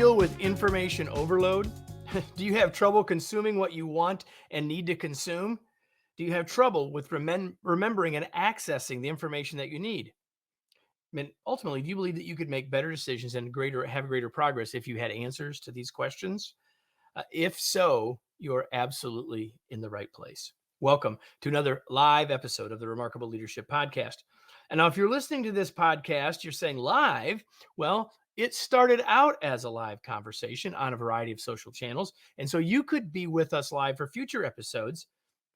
deal with information overload? Do you have trouble consuming what you want and need to consume? Do you have trouble with remembering and accessing the information that you need? I mean, ultimately, do you believe that you could make better decisions and have greater progress if you had answers to these questions? If so, you're absolutely in the right place. Welcome to another live episode of the Remarkable Leadership Podcast. And now, if you're listening to this podcast, you're saying live, well, it started out as a live conversation on a variety of social channels. And so you could be with us live for future episodes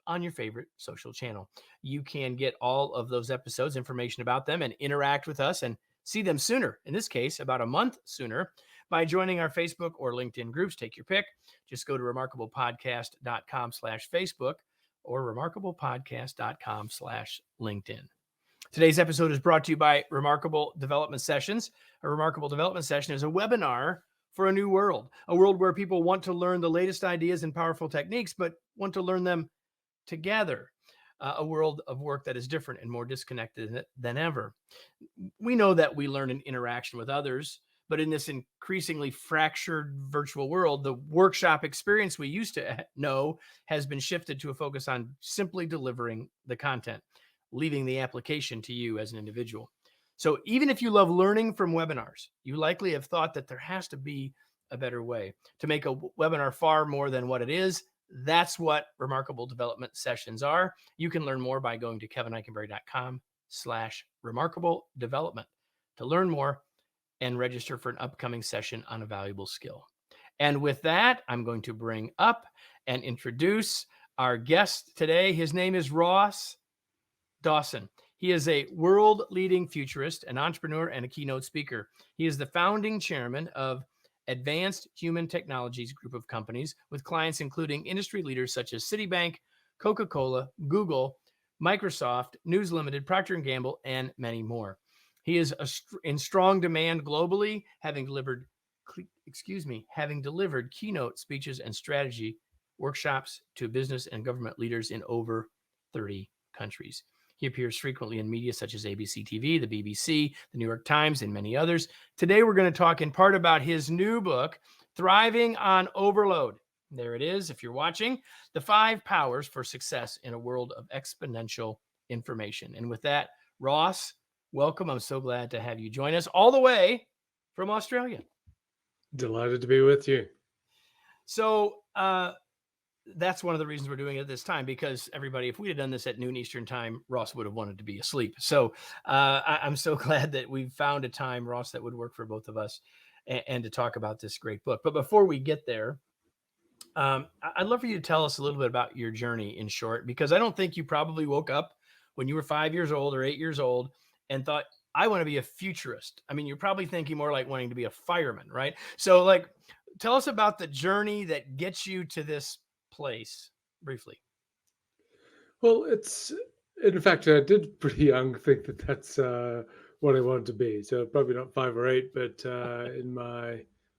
on your favorite social channel. You can get all of those episodes, information about them, and interact with us and see them sooner. In this case, about a month sooner, by joining our Facebook or LinkedIn groups. Take your pick. Just go to remarkablepodcast.com/Facebook or remarkablepodcast.com/LinkedIn. Today's episode is brought to you by Remarkable Development Sessions. A Remarkable Development Session is a webinar for a new world, a world where people want to learn the latest ideas and powerful techniques, but want to learn them together. A world of work that is different and more disconnected than ever. We know that we learn in interaction with others, but in this increasingly fractured virtual world, the workshop experience we used to know has been shifted to a focus on simply delivering the content, leaving the application to you as an individual. So even if you love learning from webinars, you likely have thought that there has to be a better way to make a webinar far more than what it is. That's what Remarkable Development Sessions are. You can learn more by going to kevineikenberry.com/remarkable development to learn more and register for an upcoming session on a valuable skill. And with that, I'm going to bring up and introduce our guest today. His name is Ross Dawson. He is a world-leading futurist, an entrepreneur, and a keynote speaker. He is the founding chairman of Advanced Human Technologies Group of companies with clients including industry leaders such as Citibank, Coca-Cola, Google, Microsoft, News Limited, Procter Gamble, and many more. He is in strong demand globally, having delivered keynote speeches and strategy workshops to business and government leaders in over 30 countries. He appears frequently in media such as ABC TV, the BBC, the New York Times, and many others. Today, we're going to talk in part about his new book, Thriving on Overload. There it is, if you're watching, The 5 Powers for Success in a World of Exponential Information. And with that, Ross, welcome. I'm so glad to have you join us all the way from Australia. Delighted to be with you. So, that's one of the reasons we're doing it at this time, because everybody, if we had done this at noon Eastern time, Ross would have wanted to be asleep. So I'm so glad that we've found a time, Ross, that would work for both of us and to talk about this great book. But before we get there, I'd love for you to tell us a little bit about your journey in short, because I don't think you probably woke up when you were 5 years old or 8 years old and thought, I want to be a futurist. I mean, you're probably thinking more like wanting to be a fireman, right? So tell us about the journey that gets you to this place briefly. Well, in fact, I did pretty young think that that's what I wanted to be. So probably not 5 or 8, but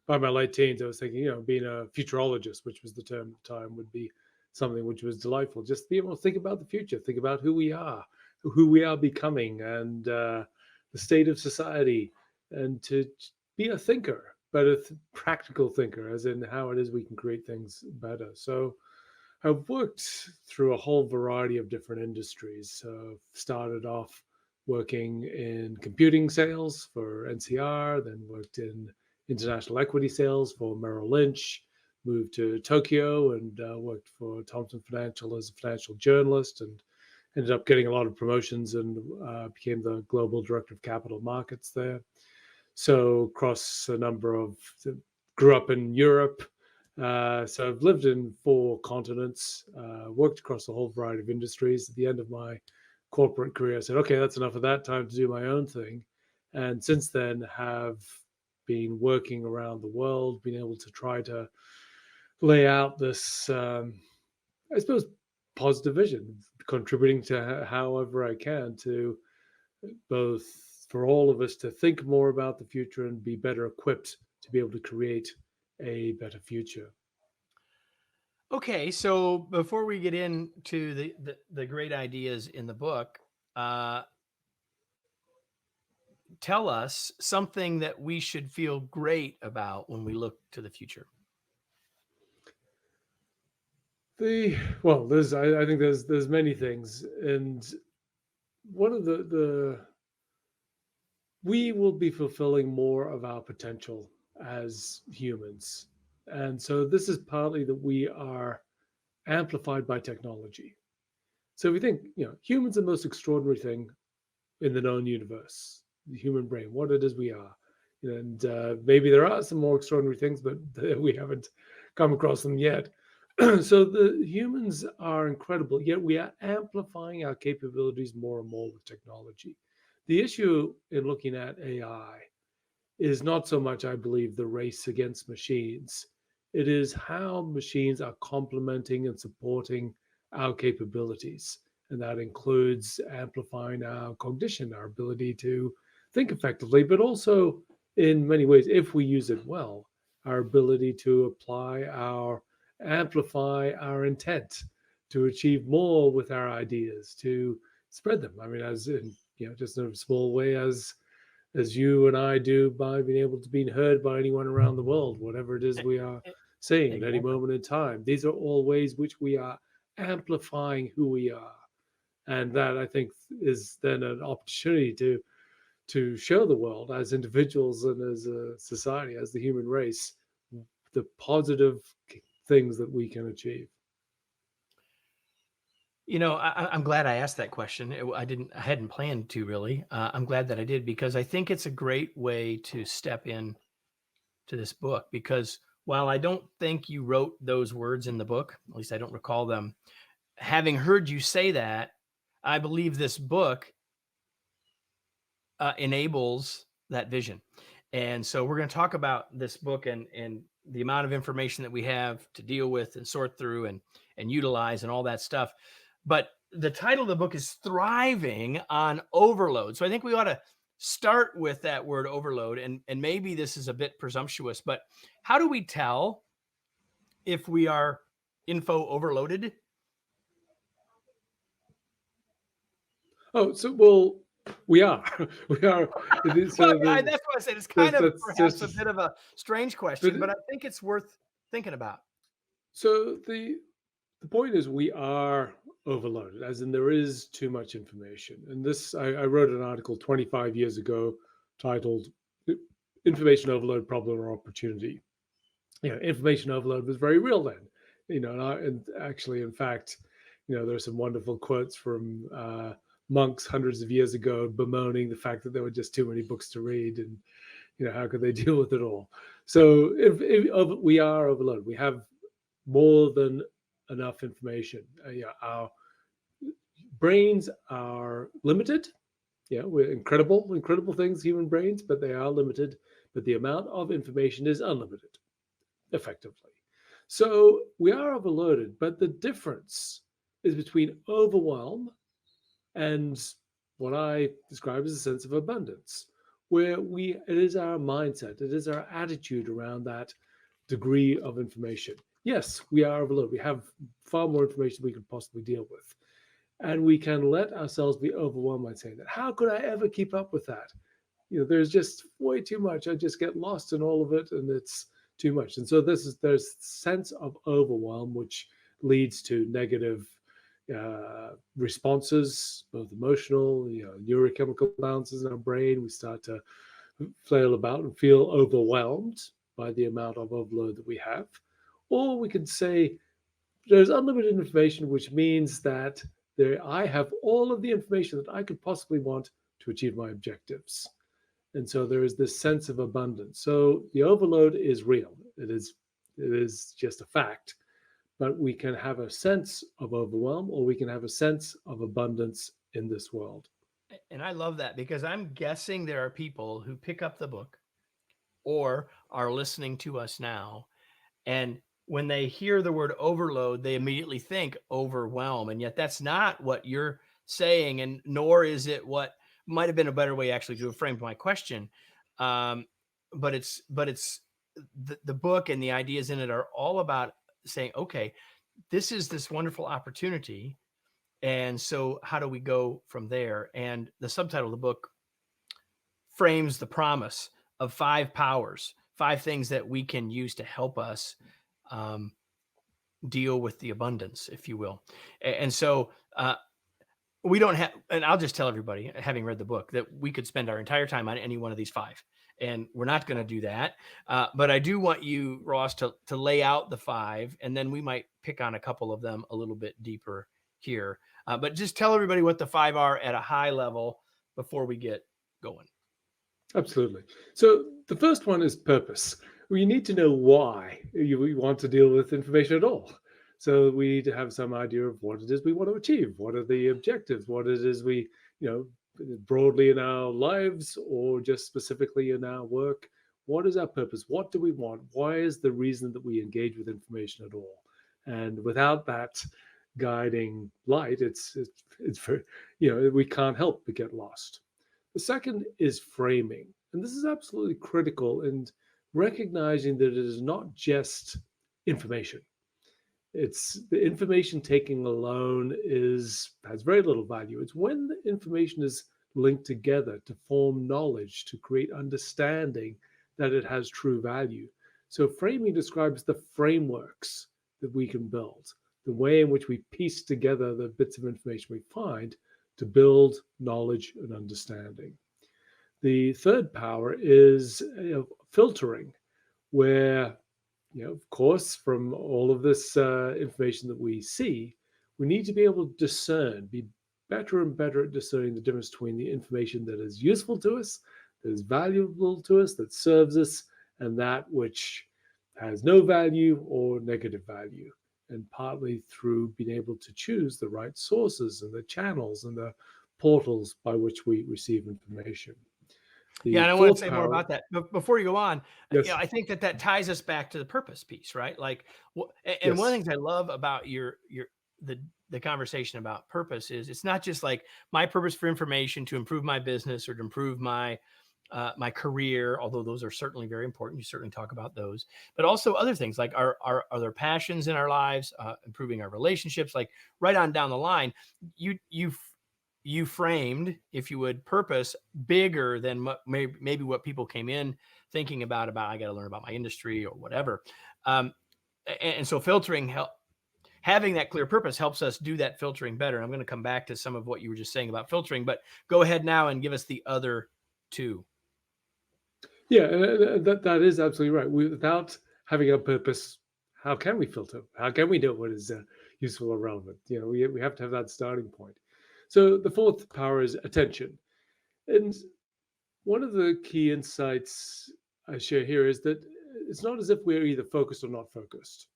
by my late teens, I was thinking, being a futurologist, which was the term at the time, would be something which was delightful. Just to be able to think about the future, think about who we are becoming, and the state of society, and to be a thinker, but a practical thinker, as in how it is we can create things better. So I've worked through a whole variety of different industries. Started off working in computing sales for NCR, then worked in international equity sales for Merrill Lynch, moved to Tokyo and worked for Thomson Financial as a financial journalist, and ended up getting a lot of promotions and became the global director of capital markets there. So across grew up in Europe. So I've lived in 4 continents, worked across a whole variety of industries. At the end of my corporate career, I said, okay, that's enough of that, time to do my own thing. And since then have been working around the world, been able to try to lay out this, I suppose, positive vision, contributing to however I can to both for all of us to think more about the future and be better equipped to be able to create a better future. Okay, so before we get into the great ideas in the book, tell us something that we should feel great about when we look to the future. I think there's many things, and one of the we will be fulfilling more of our potential as humans, and so this is partly that we are amplified by technology. So if we think, humans are the most extraordinary thing in the known universe, the human brain, what it is we are. And maybe there are some more extraordinary things, but we haven't come across them yet. So the humans are incredible, yet we are amplifying our capabilities more and more with technology. The issue in looking at AI is not so much, I believe, the race against machines. It is how machines are complementing and supporting our capabilities. And that includes amplifying our cognition, our ability to think effectively, but also in many ways, if we use it well, our ability to amplify our intent, to achieve more with our ideas, to spread them. I mean, as in, just in a small way, as you and I do by being able to be heard by anyone around the world, whatever it is E- we are e- saying at any Exactly. moment in time. These are all ways which we are amplifying who we are. And that, I think, is then an opportunity to show the world as individuals and as a society, as the human race, the positive things that we can achieve. I'm glad I asked that question. I hadn't planned to really. I'm glad that I did because I think it's a great way to step in to this book. Because while I don't think you wrote those words in the book, at least I don't recall them, having heard you say that, I believe this book enables that vision. And so we're going to talk about this book and the amount of information that we have to deal with and sort through and utilize and all that stuff. But the title of the book is Thriving on Overload. So I think we ought to start with that word overload. And maybe this is a bit presumptuous, but how do we tell if we are info overloaded? Oh, so well, we are, we are. Well, So that's what I said. It's kind of that's perhaps a just, bit of a strange but question, but I think it's worth thinking about. so the point is we are overloaded, as in there is too much information. And this, I wrote an article 25 years ago titled "Information Overload: Problem or Opportunity." Information overload was very real then. And actually, in fact, there's some wonderful quotes from monks hundreds of years ago bemoaning the fact that there were just too many books to read, and how could they deal with it all? So if we are overloaded, we have more than enough information. Our brains are limited. Yeah, we're incredible things, human brains, but they are limited. But the amount of information is unlimited, effectively. So we are overloaded, but the difference is between overwhelm and what I describe as a sense of abundance, where it is our mindset, it is our attitude around that degree of information. Yes, we are overloaded. We have far more information than we could possibly deal with. And we can let ourselves be overwhelmed by saying that. How could I ever keep up with that? There's just way too much. I just get lost in all of it, and it's too much. And so there's sense of overwhelm, which leads to negative responses, both emotional, neurochemical balances in our brain. We start to flail about and feel overwhelmed by the amount of overload that we have. Or we could say there's unlimited information, which means that I have all of the information that I could possibly want to achieve my objectives. And so there is this sense of abundance. So the overload is real. It is just a fact. But we can have a sense of overwhelm, or we can have a sense of abundance in this world. And I love that because I'm guessing there are people who pick up the book or are listening to us now. And when they hear the word overload, they immediately think overwhelm. And yet that's not what you're saying. And nor is it what might have been a better way actually to frame my question. Um, but it's the book and the ideas in it are all about saying, okay, this is this wonderful opportunity. And so how do we go from there? And the subtitle of the book, frames the promise of 5 powers, 5 things that we can use to help us um, deal with the abundance, if you will. And so we don't have, and I'll just tell everybody, having read the book, that we could spend our entire time on any one of these 5. And we're not going to do that. But I do want you, Ross, to lay out the 5, and then we might pick on a couple of them a little bit deeper here. But just tell everybody what the 5 are at a high level before we get going. Absolutely. So the first one is purpose. We need to know why we want to deal with information at all. So we need to have some idea of what it is we want to achieve. What are the objectives? What it is we, broadly in our lives or just specifically in our work. What is our purpose? What do we want? Why is the reason that we engage with information at all? And without that guiding light, it's very, we can't help but get lost. The second is framing. And this is absolutely critical in recognizing that it is not just information. It's the information taking alone has very little value. It's when the information is linked together to form knowledge, to create understanding, that it has true value. So framing describes the frameworks that we can build, the way in which we piece together the bits of information we find to build knowledge and understanding. The third power is filtering, where, of course, from all of this information that we see, we need to be able to discern, be better and better at discerning the difference between the information that is useful to us, that is valuable to us, that serves us, and that which has no value or negative value. And partly through being able to choose the right sources and the channels and the portals by which we receive information. Yeah, and I want to say more about that. But before you go on, Yes. I think that ties us back to the purpose piece, right? Like, and Yes. one of the things I love about the conversation about purpose is it's not just like my purpose for information to improve my business or to improve my career, although those are certainly very important. You certainly talk about those, but also other things like our other passions in our lives, improving our relationships, like right on down the line. You framed, if you would, purpose bigger than maybe what people came in thinking about I got to learn about my industry or whatever. And so filtering, having that clear purpose helps us do that filtering better. I'm going to come back to some of what you were just saying about filtering, but go ahead now and give us the other 2. Yeah, that is absolutely right. Without having a purpose, how can we filter? How can we know what is useful or relevant? We have to have that starting point. So the fourth power is attention. And one of the key insights I share here is that it's not as if we're either focused or not focused,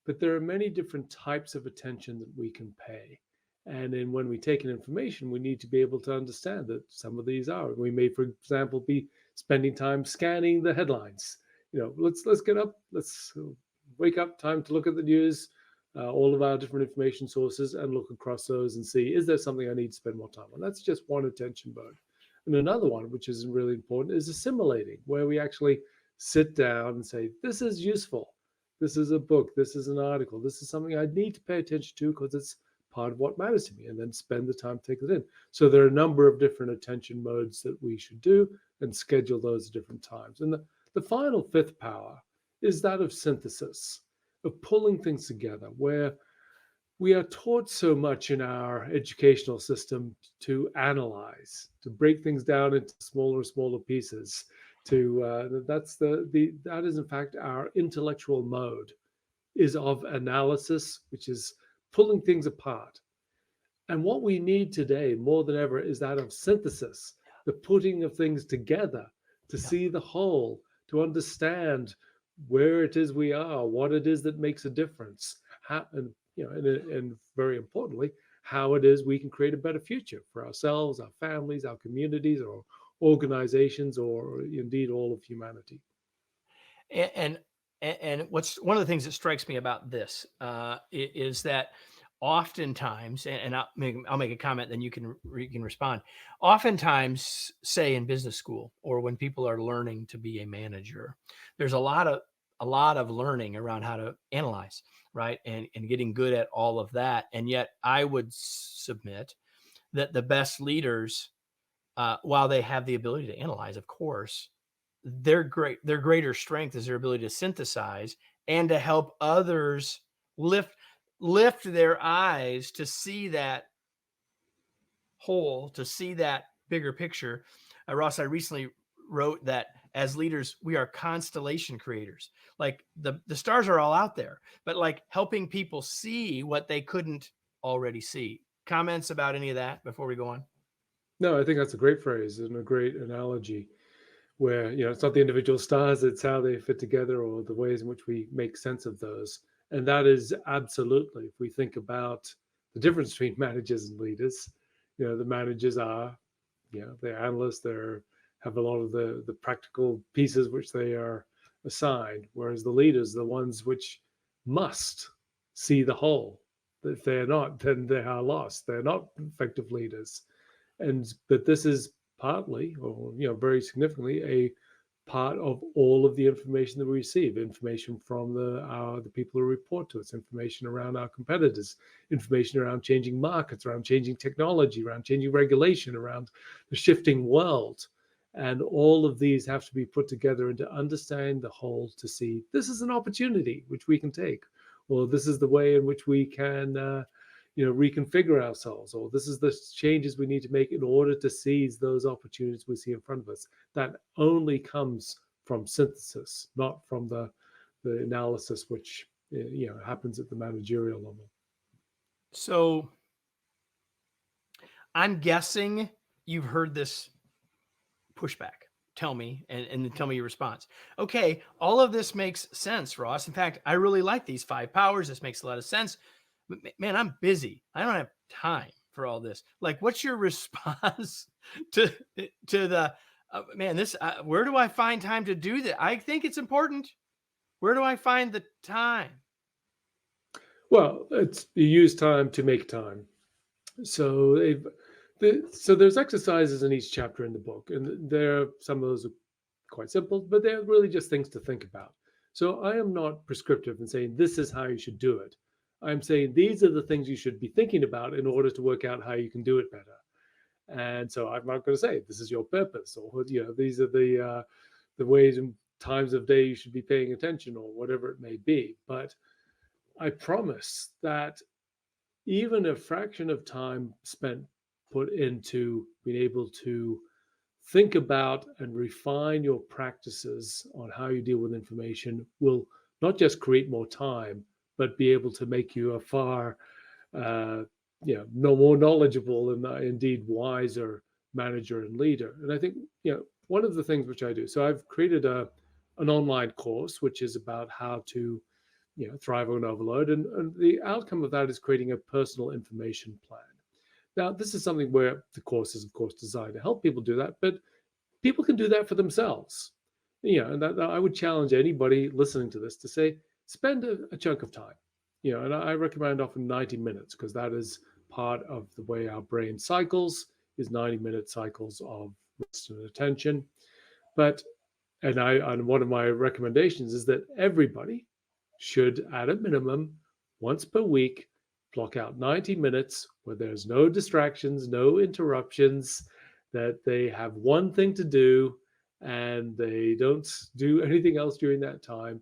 but there are many different types of attention that we can pay. And then when we take in information, we need to be able to understand that some of these are. We may, for example, be spending time scanning the headlines. Let's get up, let's wake up, time to look at the news, all of our different information sources, and look across those and see, is there something I need to spend more time on? That's just one attention mode. And another one, which is really important, is assimilating, where we actually sit down and say, this is useful. This is a book. This is an article. This is something I need to pay attention to because it's part of what matters to me, and then spend the time to take it in. So there are a number of different attention modes that we should do and schedule those at different times. And the final fifth power is that of synthesis, of pulling things together, where we are taught so much in our educational system to analyze, to break things down into smaller and smaller pieces. That is in fact our intellectual mode, is of analysis, which is pulling things apart. And what we need today more than ever is that of synthesis, the putting of things together to see the whole, to understand where it is we are, what it is that makes a difference, and very importantly, how it is we can create a better future for ourselves, our families, our communities, or organizations, or indeed all of humanity. And what's one of the things that strikes me about this is that oftentimes, and I'll make a comment, then you can respond. Oftentimes, say in business school or when people are learning to be a manager, there's a lot of learning around how to analyze, right, and getting good at all of that. And yet, I would submit that the best leaders while they have the ability to analyze, of course, their greater strength is their ability to synthesize and to help others lift their eyes to see that whole, to see that bigger picture. Ross, I recently wrote that as leaders, we are constellation creators. Like the stars are all out there, but like helping people see what they couldn't already see. Comments about any of that before we go on? No, I think that's a great phrase and a great analogy where, it's not the individual stars, it's how they fit together or the ways in which we make sense of those. And that is absolutely, if we think about the difference between managers and leaders, the managers are, they're analysts, they're have a lot of the practical pieces which they are assigned, whereas the leaders, the ones which must see the whole. If they're not, then they are lost. They're not effective leaders. But this is partly, or very significantly, a part of all of the information that we receive, information from the people who report to us, information around our competitors, information around changing markets, around changing technology, around changing regulation, around the shifting world. And all of these have to be put together and to understand the whole, to see this is an opportunity which we can take, or this is the way in which we can reconfigure ourselves, or this is the changes we need to make in order to seize those opportunities we see in front of us. That only comes from synthesis, not from the analysis which happens at the managerial level. So I'm guessing you've heard this pushback. Tell me, and then tell me your response. Okay, all of this makes sense, Ross. In fact, I really like these 5 powers. This makes a lot of sense. But man, I'm busy. I don't have time for all this. Like, what's your response to the man? This where do I find time to do that? I think it's important. Where do I find the time? Well, it's you use time to make time. So so there's exercises in each chapter in the book, and some of those are quite simple, but they're really just things to think about. So I am not prescriptive in saying this is how you should do it. I'm saying these are the things you should be thinking about in order to work out how you can do it better. And so I'm not going to say this is your purpose, or these are the ways and times of day you should be paying attention, or whatever it may be. But I promise that even a fraction of time spent put into being able to think about and refine your practices on how you deal with information will not just create more time, but be able to make you a far, no more knowledgeable and indeed wiser manager and leader. And I think, one of the things which I do, so I've created an online course which is about how to thrive on overload. And the outcome of that is creating a personal information plan. Now, this is something where the course is, of course, designed to help people do that, but people can do that for themselves. And that I would challenge anybody listening to this to say, spend a chunk of time. And I recommend often 90 minutes because that is part of the way our brain cycles, is 90-minute cycles of rest and attention. And one of my recommendations is that everybody should, at a minimum, once per week, block out 90 minutes where there's no distractions, no interruptions, that they have one thing to do and they don't do anything else during that time.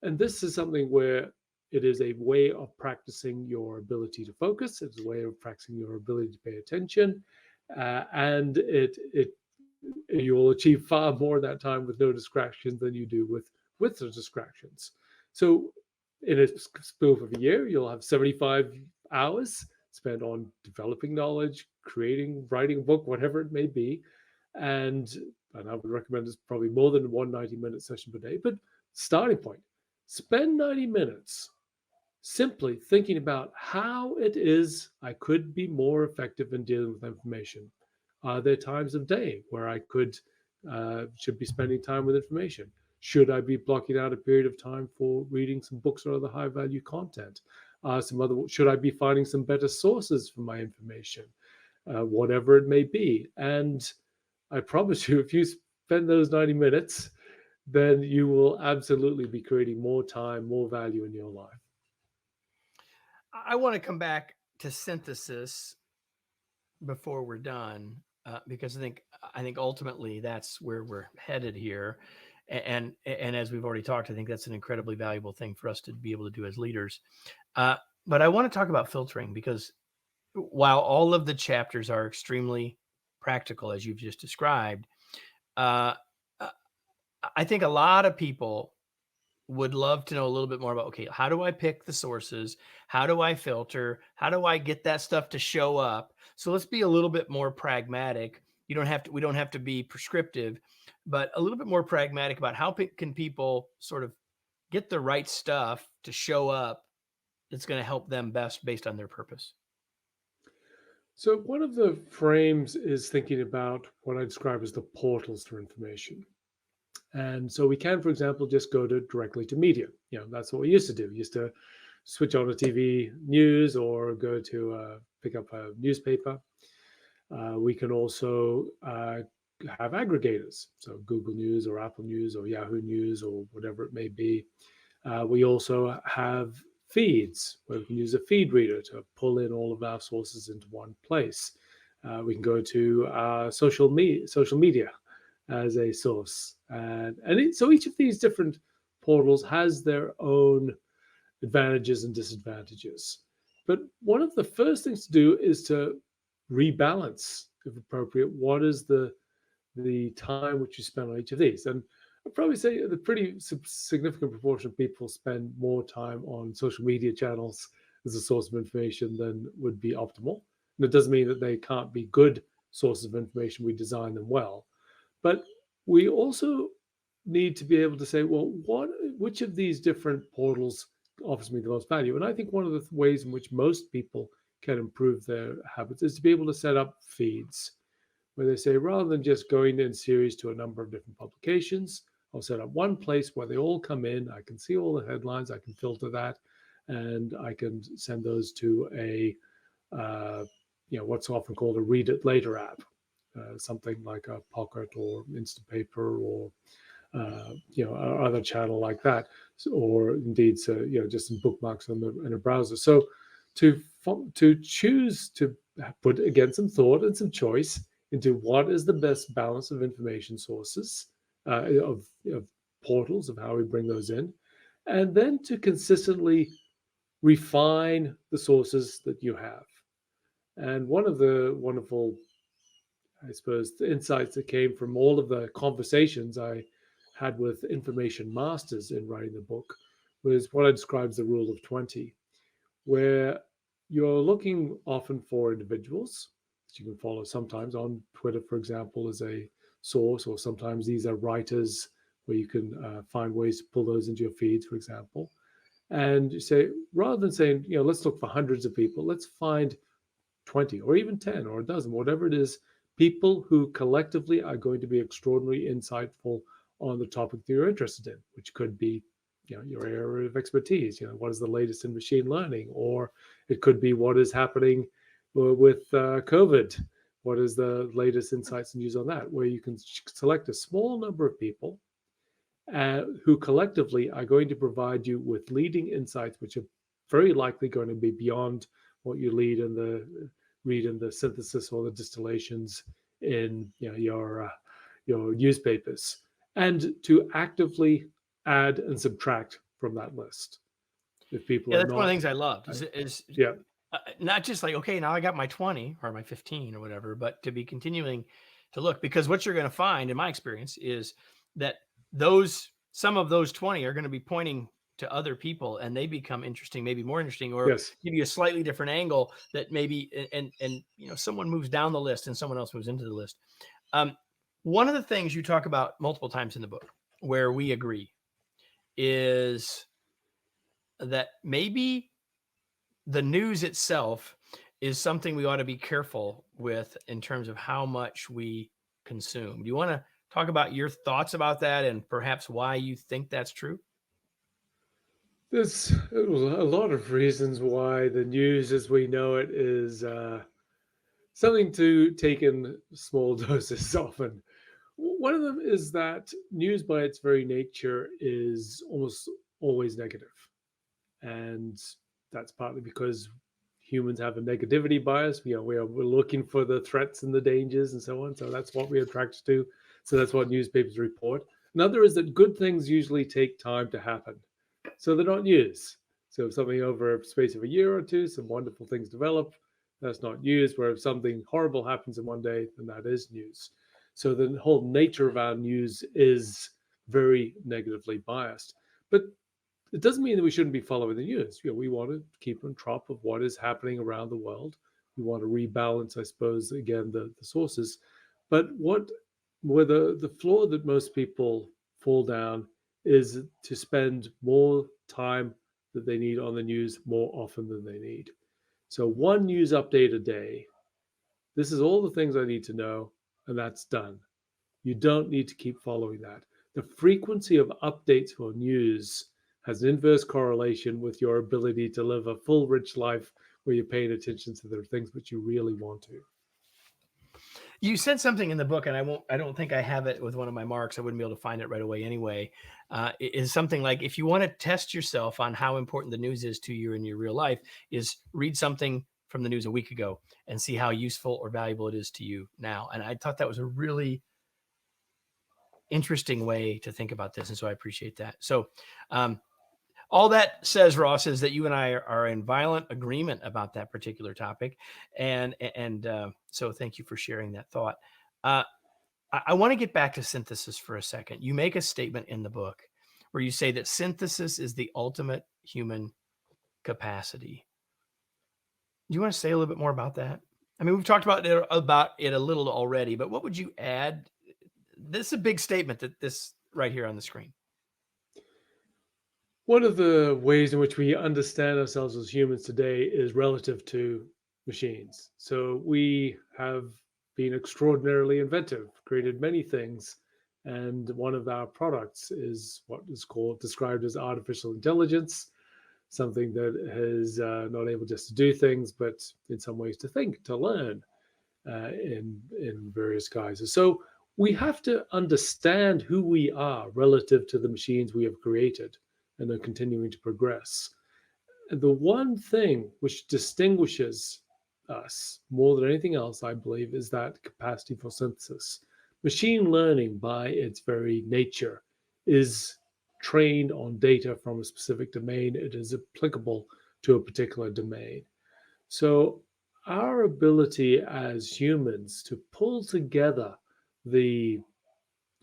And this is something where it is a way of practicing your ability to focus. It's a way of practicing your ability to pay attention. And you will achieve far more in that time with no distractions than you do with the distractions. So in a spoof of a year, you'll have 75 hours spent on developing knowledge, writing a book, whatever it may be. And I would recommend it's probably more than one 90-minute session per day. But starting point, spend 90 minutes simply thinking about how it is I could be more effective in dealing with information. Are there times of day where I should be spending time with information? Should I be blocking out a period of time for reading some books or other high value content? Should I be finding some better sources for my information? Whatever it may be. And I promise you, if you spend those 90 minutes, then you will absolutely be creating more time, more value in your life. I want to come back to synthesis before we're done. because I think ultimately that's where we're headed here. And as we've already talked, I think that's an incredibly valuable thing for us to be able to do as leaders. Uh, but I want to talk about filtering, because while all of the chapters are extremely practical, as you've just described, uh, uh, I think a lot of people would love to know a little bit more about, okay, how do I pick the sources? How do I filter? How do I get that stuff to show up? So let's be a little bit more pragmatic. We don't have to be prescriptive, but a little bit more pragmatic about how can people sort of get the right stuff to show up that's going to help them best based on their purpose. So one of the frames is thinking about what I describe as the portals for information. And so we can, for example, just go directly to media. That's what we used to do. We used to switch on a TV news or go to pick up a newspaper. We can also have aggregators, so Google News or Apple News or Yahoo News or whatever it may be. We also have feeds where we can use a feed reader to pull in all of our sources into one place. We can go to social media as a source, so each of these different portals has their own advantages and disadvantages. But one of the first things to do is to rebalance, if appropriate, what is the time which you spend on each of these. And I'd probably say the pretty significant proportion of people spend more time on social media channels as a source of information than would be optimal. And it doesn't mean that they can't be good sources of information. We design them well. But we also need to be able to say, well, which of these different portals offers me the most value? And I think one of the ways in which most people can improve their habits is to be able to set up feeds where they say, rather than just going in series to a number of different publications, I'll set up one place where they all come in. I can see all the headlines. I can filter that, and I can send those to a what's often called a read it later app, something like a Pocket or Instapaper or other channel like that, or indeed, just some bookmarks in a browser. So to choose to put again some thought and some choice into what is the best balance of information sources, of portals, of how we bring those in, and then to consistently refine the sources that you have. And one of the wonderful, I suppose, the insights that came from all of the conversations I had with information masters in writing the book was what I describe as the rule of 20, where you're looking often for individuals that you can follow sometimes on Twitter, for example, as a source, or sometimes these are writers where you can find ways to pull those into your feeds, for example. And you say, rather than saying, let's look for hundreds of people, let's find 20 or even 10 or a dozen, whatever it is, people who collectively are going to be extraordinarily insightful on the topic that you're interested in, which could be your area of expertise. What is the latest in machine learning? Or it could be what is happening with COVID. What is the latest insights and news on that? Where you can select a small number of people who collectively are going to provide you with leading insights, which are very likely going to be beyond what you read in the synthesis or the distillations in your newspapers, and to actively add and subtract from that list. If people Yeah, are that's one of not, the things I loved is yeah, not just like, okay, now I got my 20 or my 15 or whatever, but to be continuing to look, because what you're going to find in my experience is that some of those 20 are going to be pointing to other people, and they become interesting, maybe more interesting, or yes, give you a slightly different angle that maybe, and someone moves down the list and someone else moves into the list. One of the things you talk about multiple times in the book where we agree is that maybe the news itself is something we ought to be careful with in terms of how much we consume. Do you want to talk about your thoughts about that and perhaps why you think that's true? there's a lot of reasons why the news as we know it is something to take in small doses often. One of them is that news by its very nature is almost always negative. And that's partly because humans have a negativity bias. We're looking for the threats and the dangers and so on. So that's what we're attracted to. So that's what newspapers report. Another is that good things usually take time to happen. So they're not news. So if something over a space of a year or two, some wonderful things develop, that's not news. Where if something horrible happens in one day, then that is news. So the whole nature of our news is very negatively biased. But it doesn't mean that we shouldn't be following the news. We want to keep on top of what is happening around the world. We want to rebalance, I suppose, again, the sources. But where the flaw that most people fall down is to spend more time that they need on the news more often than they need. So one news update a day. This is all the things I need to know, and that's done. You don't need to keep following that. The frequency of updates for news has an inverse correlation with your ability to live a full, rich life where you're paying attention to the things which you really want to. You said something in the book, and I don't think I have it with one of my marks. I wouldn't be able to find it right away anyway. Is something like, if you want to test yourself on how important the news is to you in your real life, is read something from the news a week ago and see how useful or valuable it is to you now. And I thought that was a really interesting way to think about this. And so I appreciate that. So all that says, Ross, is that you and I are in violent agreement about that particular topic. And so thank you for sharing that thought. I want to get back to synthesis for a second. You make a statement in the book where you say that synthesis is the ultimate human capacity. Do you want to say a little bit more about that? I mean, we've talked about it a little already, but what would you add? This is a big statement, that this right here on the screen. One of the ways in which we understand ourselves as humans today is relative to machines. So we have been extraordinarily inventive, created many things, and one of our products is what is described as artificial intelligence, something that is not able just to do things, but in some ways to think, to learn in various guises. So we have to understand who we are relative to the machines we have created and are continuing to progress. And the one thing which distinguishes us more than anything else, I believe, is that capacity for synthesis. Machine learning, by its very nature, is trained on data from a specific domain. It is applicable to a particular domain. So our ability as humans to pull together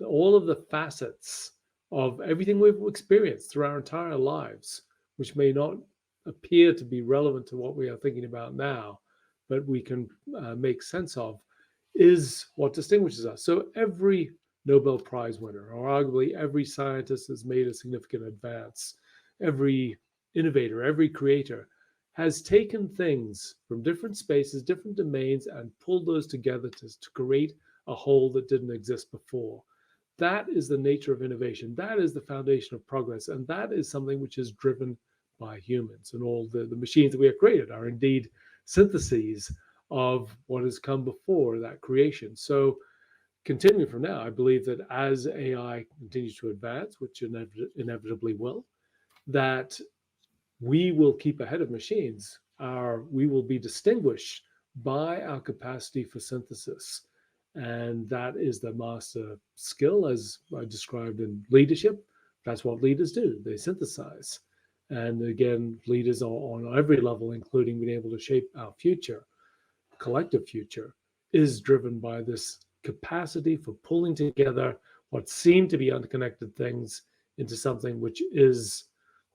all of the facets of everything we've experienced through our entire lives, which may not appear to be relevant to what we are thinking about now, but we can make sense of, is what distinguishes us. So every Nobel Prize winner, or arguably every scientist has made a significant advance, every innovator, every creator has taken things from different spaces, different domains, and pulled those together to create a whole that didn't exist before. That is the nature of innovation. That is the foundation of progress. And that is something which is driven by humans. And all the machines that we have created are indeed syntheses of what has come before that creation. So continuing from now, I believe that as AI continues to advance, which inevitably will, that we will keep ahead of machines. We will be distinguished by our capacity for synthesis. And that is the master skill, as I described in leadership. That's what leaders do. They synthesize. And again, leaders are on every level, including being able to shape our future, collective future, is driven by this capacity for pulling together what seem to be unconnected things into something which is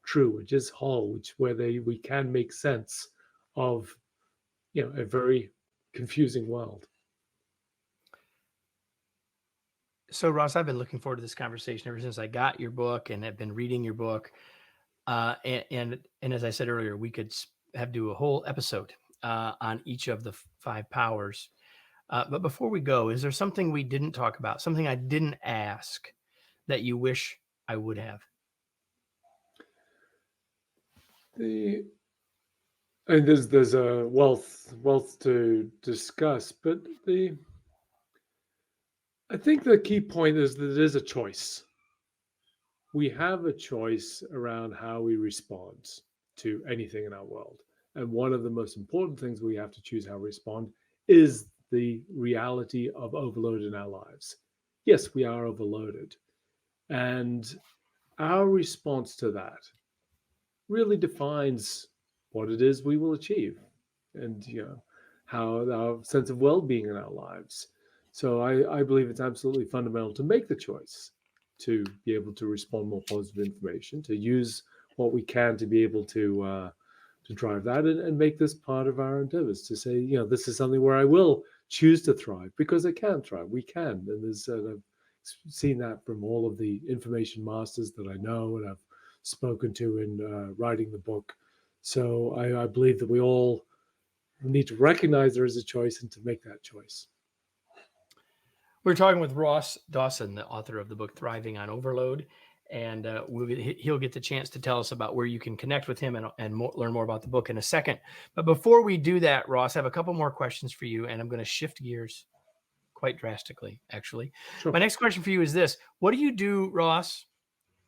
true, which is whole, where we can make sense of a very confusing world. So, Ross, I've been looking forward to this conversation ever since I got your book and have been reading your book. And as I said earlier, we could do a whole episode on each of the 5 powers. But before we go, is there something we didn't talk about, something I didn't ask that you wish I would have? And there's a wealth to discuss, but I think the key point is that it is a choice. We have a choice around how we respond to anything in our world. And one of the most important things we have to choose how we respond is the reality of overload in our lives. Yes, we are overloaded. And our response to that really defines what it is we will achieve and how our sense of well-being in our lives. So I believe it's absolutely fundamental to make the choice to be able to respond more positive information, to use what we can to be able to drive that and make this part of our endeavors to say, this is something where I will choose to thrive because I can thrive. We can. And I've seen that from all of the information masters that I know and I've spoken to in writing the book. So I believe that we all need to recognize there is a choice and to make that choice. We're talking with Ross Dawson, the author of the book Thriving on Overload, and he'll get the chance to tell us about where you can connect with him and learn more about the book in a second. But before we do that, Ross, I have a couple more questions for you, and I'm going to shift gears quite drastically, actually. Sure. My next question for you is this. What do you do, Ross,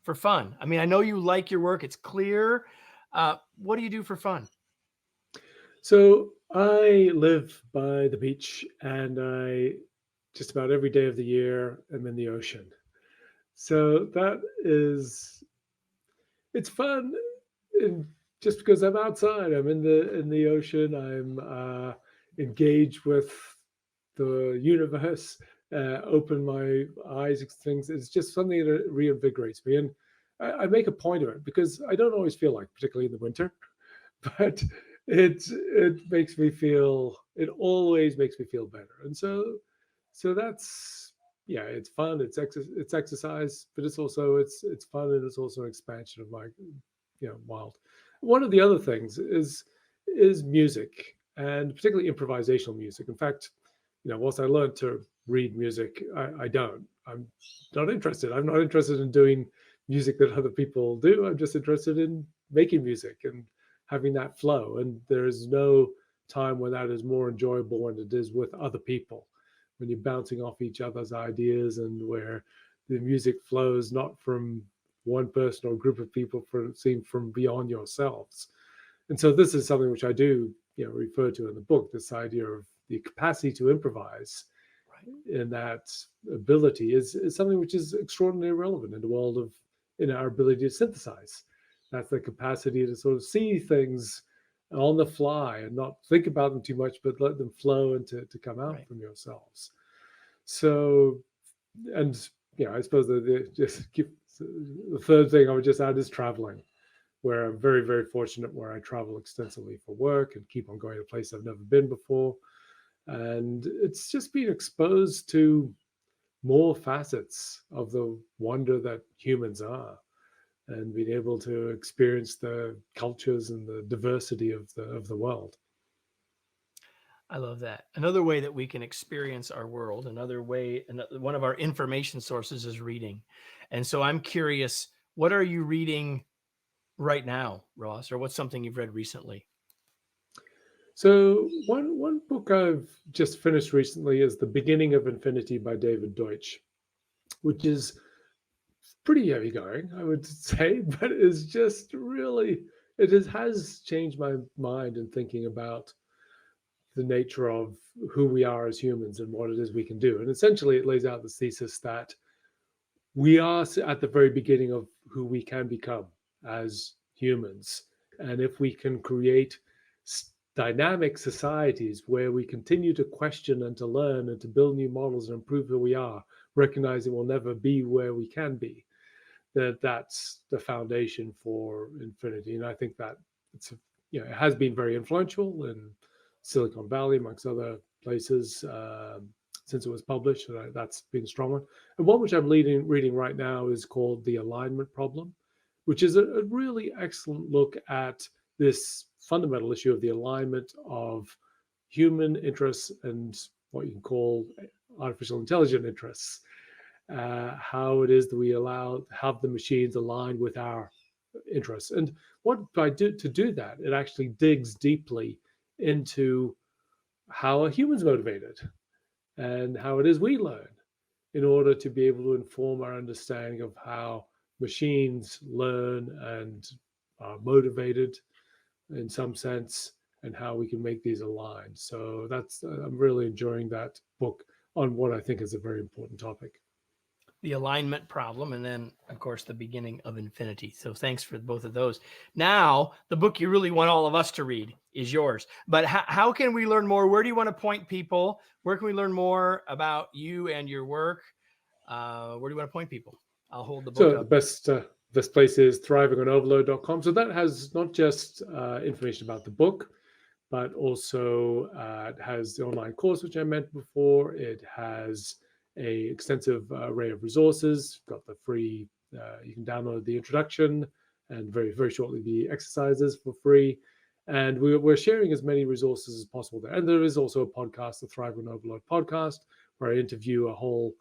for fun? I mean, I know you like your work. It's clear. What do you do for fun? So I live by the beach and I just about every day of the year am in the ocean. So it's fun and just because I'm outside, I'm in the ocean, I'm engaged with the universe, open my eyes to things. It's just something that reinvigorates me. And I make a point of it because I don't always feel like, particularly in the winter, but it makes me feel, it always makes me feel better. And so that's, yeah, it's fun, it's exercise, but it's fun and it's also an expansion of my, wild. One of the other things is music, and particularly improvisational music. In fact, whilst I learned to read music, I don't. I'm not interested. I'm not interested in doing music that other people do. I'm just interested in making music and having that flow. And there is no time when that is more enjoyable than it is with other people, when you're bouncing off each other's ideas and where the music flows not from one person or group of people, seen from beyond yourselves. And so this is something which I do refer to in the book, this idea of the capacity to improvise. Right. And that ability is something which is extraordinarily relevant in the world of, in our ability to synthesize. That's the capacity to sort of see things on the fly and not think about them too much, but let them flow and to come out right from yourselves. So, and I suppose the third thing I would just add is traveling, where I'm very, very fortunate, where I travel extensively for work and keep on going to places I've never been before. And it's just being exposed to more facets of the wonder that humans are, and being able to experience the cultures and the diversity of the world. I love that. Another way that we can experience our world, one of our information sources is reading. And so I'm curious, what are you reading right now, Ross, or what's something you've read recently? So one book I've just finished recently is The Beginning of Infinity by David Deutsch, which is pretty heavy going, I would say, but is just really, has changed my mind in thinking about the nature of who we are as humans and what it is we can do. And essentially it lays out the thesis that we are at the very beginning of who we can become as humans. And if we can create dynamic societies where we continue to question and to learn and to build new models and improve who we are, recognizing we'll never be where we can be, that's the foundation for infinity. And I think that it has been very influential in Silicon Valley, amongst other places, since it was published. And that's been a strong one. And one which I'm reading right now is called The Alignment Problem, which is a really excellent look at this fundamental issue of the alignment of human interests and what you can call artificial intelligence interests. How it is that we have the machines aligned with our interests. And what I do to do that, it actually digs deeply into how are humans motivated and how it is we learn in order to be able to inform our understanding of how machines learn and are motivated in some sense. and how we can make these align. So that's I'm really enjoying that book on what I think is a very important topic. The alignment problem, and then, of course, the beginning of infinity. So thanks for both of those. Now, the book you really want all of us to read is yours. But how can we learn more? Where do you want to point people? Where can we learn more about you and your work? Where do you want to point people? I'll hold the book So up. the best place is thrivingonoverload.com. So that has not just information about the book, but also it has the online course, which I mentioned before. It has a extensive array of resources. Got the free, you can download the introduction and very, very shortly the exercises for free. And we're sharing as many resources as possible there. And there is also a podcast, the Thrive on Overload podcast, where I interview a whole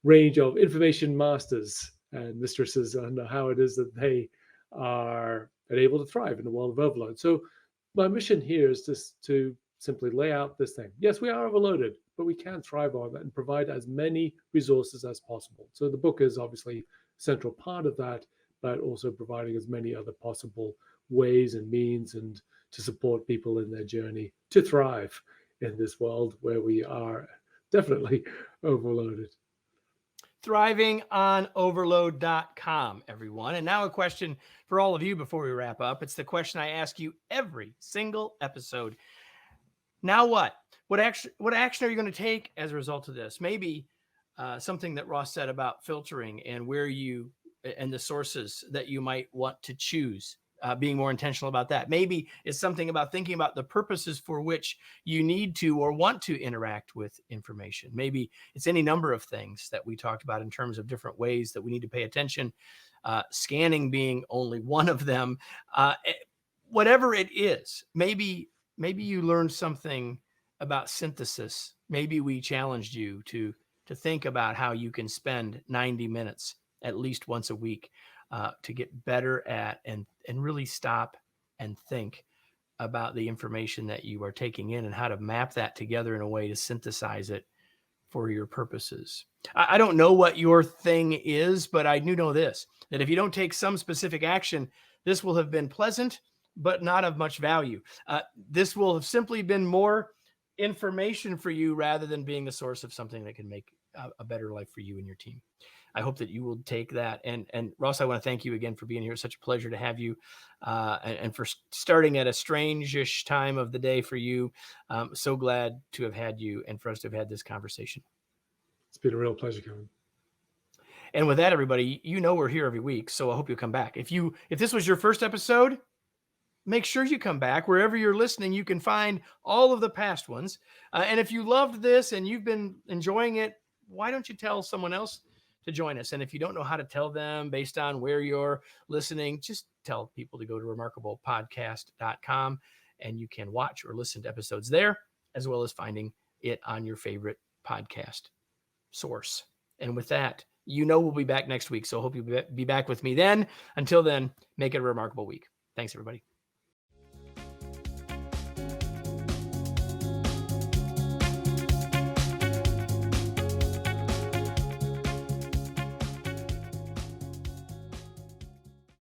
range of information masters and mistresses on how it is that they are able to thrive in the world of overload. So my mission here is just to simply lay out this thing. Yes, we are overloaded, but we can thrive on that and provide as many resources as possible. So the book is obviously a central part of that, but also providing as many other possible ways and means and to support people in their journey to thrive in this world where we are definitely overloaded. Thrivingonoverload.com, everyone. And now a question for all of you before we wrap up. It's the question I ask you every single episode. Now what? What action are you going to take as a result of this? Maybe something that Ross said about filtering and where you and the sources that you might want to choose. Being more intentional about that. Maybe it's something about thinking about the purposes for which you need to or want to interact with information. Maybe it's any number of things that we talked about in terms of different ways that we need to pay attention, scanning being only one of them. Whatever it is, maybe you learned something about synthesis. Maybe we challenged you to think about how you can spend 90 minutes at least once a week to get better at and really stop and think about the information that you are taking in and how to map that together in a way to synthesize it for your purposes. I don't know what your thing is, but I do know this, that if you don't take some specific action, this will have been pleasant, but not of much value. This will have simply been more information for you rather than being the source of something that can make a better life for you and your team. I hope that you will take that. And Ross, I want to thank you again for being here. It's such a pleasure to have you and for starting at a strange-ish time of the day for you. So glad to have had you and for us to have had this conversation. It's been a real pleasure, Kevin. And with that, everybody, we're here every week, so I hope you'll come back. If this was your first episode, make sure you come back. Wherever you're listening, you can find all of the past ones. And if you loved this and you've been enjoying it, why don't you tell someone else to join us? And if you don't know how to tell them based on where you're listening, just tell people to go to remarkablepodcast.com and you can watch or listen to episodes there, as well as finding it on your favorite podcast source. And with that, we'll be back next week. So I hope you'll be back with me then. Until then, make it a remarkable week. Thanks, everybody.